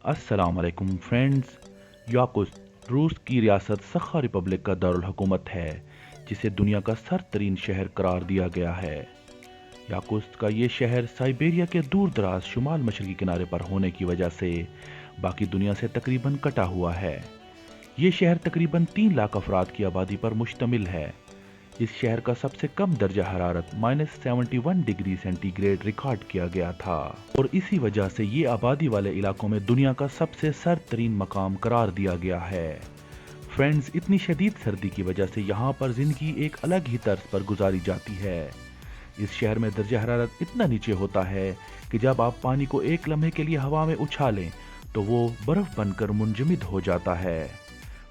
अस्सलाम वालेकुम friends. Yakutsk रूस की रियासत सखा रिपब्लिक का दारुल हुकूमत है, जिसे दुनिया का सरतरीन शहर करार दिया गया है। याकुत्स्क का ये शहर साइबेरिया के दूर दराज शुमाल मशरकी किनारे पर होने की वजह से बाकी दुनिया से तकरीबन कटा हुआ है। ये शहर तकरीबन 3 लाख अफराद की आबादी पर मुश्तमिल है। इस शहर का सबसे कम दर्जा हरारत -71 डिग्री सेंटीग्रेड रिकॉर्ड किया गया था और इसी वजह से ये आबादी वाले इलाकों में दुनिया का सबसे सर्द तरीन मकाम करार दिया गया है। फ्रेंड्स, इतनी शदीद सर्दी की वजह से यहाँ पर जिंदगी एक अलग ही तर्ज पर गुजारी जाती है। इस शहर में दर्जा हरारत इतना नीचे होता है कि जब आप पानी को एक लम्हे के लिए हवा में उछालें तो वो बर्फ बनकर मुंजमद हो जाता है।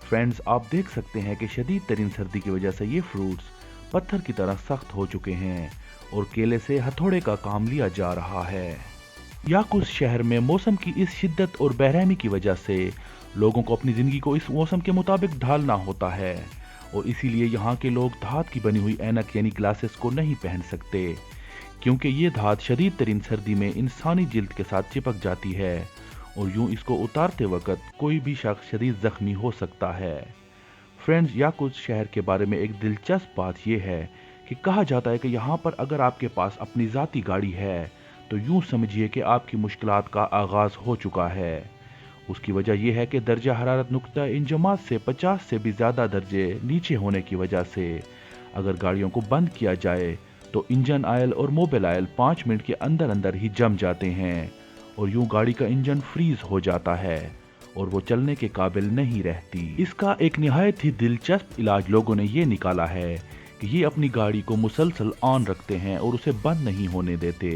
फ्रेंड्स, आप देख सकते हैं कि शदीद तरीन सर्दी की वजह से ये फ्रूट्स पत्थर की तरह सख्त हो चुके हैं और केले से हथौड़े का काम लिया जा रहा है। याकुत्स्क शहर में मौसम की इस शिद्दत और बेरहमी की वजह से लोगों को अपनी जिंदगी को इस मौसम के मुताबिक ढालना होता है और इसीलिए यहाँ के लोग धात की बनी हुई ऐनक यानी ग्लासेस को नहीं पहन सकते, क्योंकि ये धात शदीद तरीन सर्दी में इंसानी जिल्द के साथ चिपक जाती है और यूं इसको उतारते वक्त कोई भी शख्स शदीद जख्मी हो सकता है। फ्रेंड्स, याकुत्स्क शहर के बारे में एक दिलचस्प बात यह है कि कहा जाता है कि यहाँ पर अगर आपके पास अपनी ज़ाती गाड़ी है तो यूं समझिए कि आपकी मुश्किलात का आगाज़ हो चुका है। उसकी वजह यह है कि दर्जा हरारत नुक्ता इंजमात से 50 से भी ज़्यादा दर्जे नीचे होने की वजह से अगर गाड़ियों को बंद किया जाए तो इंजन आयल और मोबिल आयल 5 मिनट के अंदर अंदर ही जम जाते हैं और यूं गाड़ी का इंजन फ्रीज हो जाता है और वो चलने के काबिल नहीं रहती। इसका एक निहायत ही दिलचस्प इलाज लोगों ने ये निकाला है कि ये अपनी गाड़ी को मुसलसल ऑन रखते हैं और उसे बंद नहीं होने देते।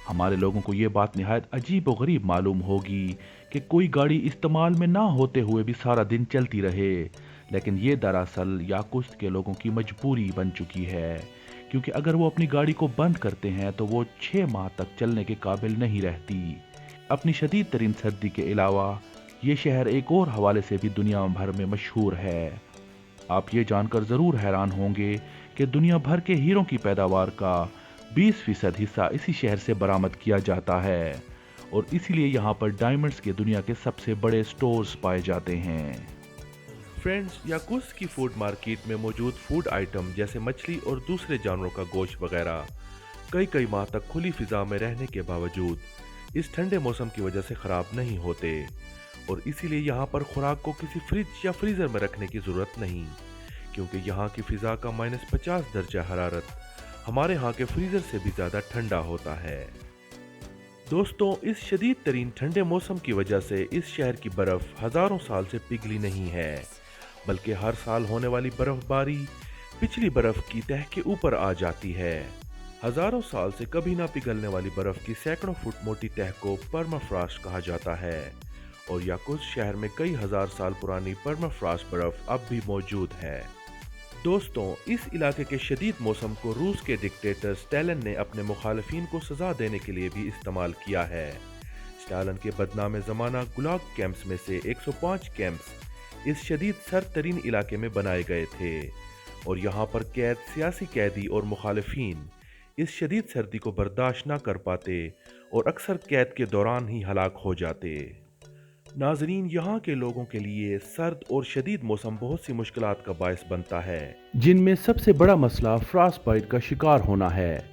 हमारे लोगों को ये बात निहायत अजीब और गरीब मालूम होगी कि कोई गाड़ी इस्तेमाल में ना होते हुए भी सारा दिन चलती रहे, लेकिन ये दरअसल याकुत्स्क के लोगों की मजबूरी बन चुकी है, क्योंकि अगर वो अपनी गाड़ी को बंद करते हैं तो वो 6 माह तक चलने के काबिल नहीं रहती। अपनी शदीद तरीन सर्दी के अलावा ये शहर एक और हवाले से भी दुनिया भर में मशहूर है। आप ये जानकर ज़रूर हैरान होंगे कि दुनिया भर के हीरों की पैदावार का 20% हिस्सा इसी शहर से बरामद किया जाता है और इसीलिए यहाँ पर डायमंड्स के दुनिया के सबसे बड़े स्टोर्स पाए जाते हैं। फ्रेंड्स, याकुत्स्क की फूड मार्केट में मौजूद फूड आइटम जैसे मछली और दूसरे जानवरों का गोश्त वगैरह कई माह तक खुली फिजा में रहने के बावजूद इस ठंडे मौसम की वजह से खराब नहीं होते और इसीलिए यहाँ पर खुराक को किसी फ्रिज या फ्रीजर में रखने की जरूरत नहीं, क्योंकि यहाँ की फिजा का -50 दर्जा हरारत हमारे यहाँ के फ्रीजर से भी ज्यादा ठंडा होता है। दोस्तों, इस शदीद तरीन ठंडे मौसम की वजह से इस शहर की बर्फ हजारों साल से पिघली नहीं है, बल्कि हर साल होने वाली बर्फबारी पिछली बर्फ की तह के ऊपर आ जाती है। हजारों साल से कभी ना पिघलने वाली बर्फ की सैकड़ों फुट मोटी तह को परमाफ्रॉस्ट कहा जाता है और याकुत्स्क शहर में कई हजार साल पुरानी परमाफ्रॉस्ट बर्फ अब भी मौजूद है। दोस्तों, इस इलाके के शदीद मौसम को रूस के डिक्टेटर स्टालिन ने अपने मुखालिफिन को सजा देने के लिए भी इस्तेमाल किया है। स्टालिन के बदनाम ज़माना गुलाग कैंप्स में से 105 कैंप्स इस शदीद सर्द तरीन इलाके में बनाए गए थे और यहाँ पर कैद सियासी कैदी और मुखालिफिन इस शदीद सर्दी को बर्दाश्त न कर पाते और अक्सर कैद के दौरान ही हलाक हो जाते। नाजरीन, यहाँ के लोगों के लिए सर्द और शदीद मौसम बहुत सी मुश्किलात का बायस बनता है, जिनमें सबसे बड़ा मसला फ्रॉस्ट बाइट का शिकार होना है।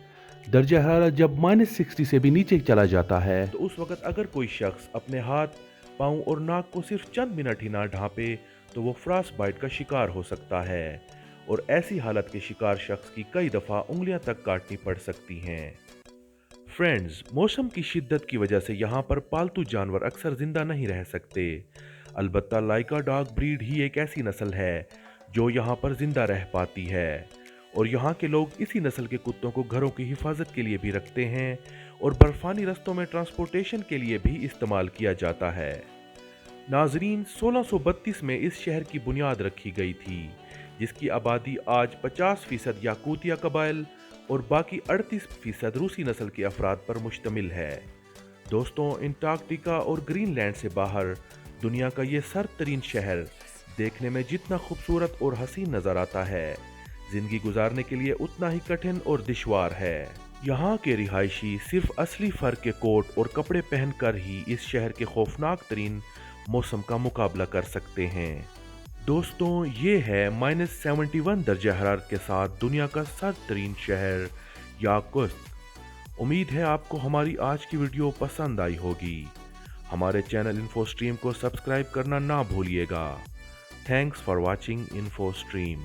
दर्जा हरारत जब -60 से भी नीचे चला जाता है तो उस वक्त अगर कोई शख्स अपने हाथ, पाँव और नाक को सिर्फ चंद मिनट ही ना ढांपे तो वो फ्रॉस्ट बाइट का शिकार हो सकता है और ऐसी हालत के शिकार शख्स की कई दफ़ा उंगलियां तक काटनी पड़ सकती हैं। फ्रेंड्स, मौसम की शिद्दत की वजह से यहाँ पर पालतू जानवर अक्सर जिंदा नहीं रह सकते। अलबत्ता लाइका डॉग ब्रीड ही एक ऐसी नस्ल है जो यहाँ पर जिंदा रह पाती है और यहाँ के लोग इसी नस्ल के कुत्तों को घरों की हिफाजत के लिए भी रखते हैं और बर्फानी रस्तों में ट्रांसपोर्टेशन के लिए भी इस्तेमाल किया जाता है। नाजरीन, 1632 में इस शहर की बुनियाद रखी गई थी, जिसकी आबादी आज 50% याकूतिया कबाइल और बाकी 38% रूसी नस्ल के अफराद पर मुश्तमिल है। दोस्तों, अंटार्कटिका और ग्रीनलैंड से बाहर दुनिया का ये सर्द तरीन शहर देखने में जितना खूबसूरत और हसीन नजर आता है, जिंदगी गुजारने के लिए उतना ही कठिन और दुश्वार है। यहाँ के रिहायशी सिर्फ असली फर के कोट और कपड़े पहनकर ही इस शहर के खौफनाक तरीन मौसम का मुकाबला कर सकते हैं। दोस्तों, ये है -71 दर्जा हरारत के साथ दुनिया का सर्द तरीन शहर याकुत्स्क। उम्मीद है आपको हमारी आज की वीडियो पसंद आई होगी। हमारे चैनल इन्फो स्ट्रीम को सब्सक्राइब करना ना भूलिएगा। Thanks for watching info stream.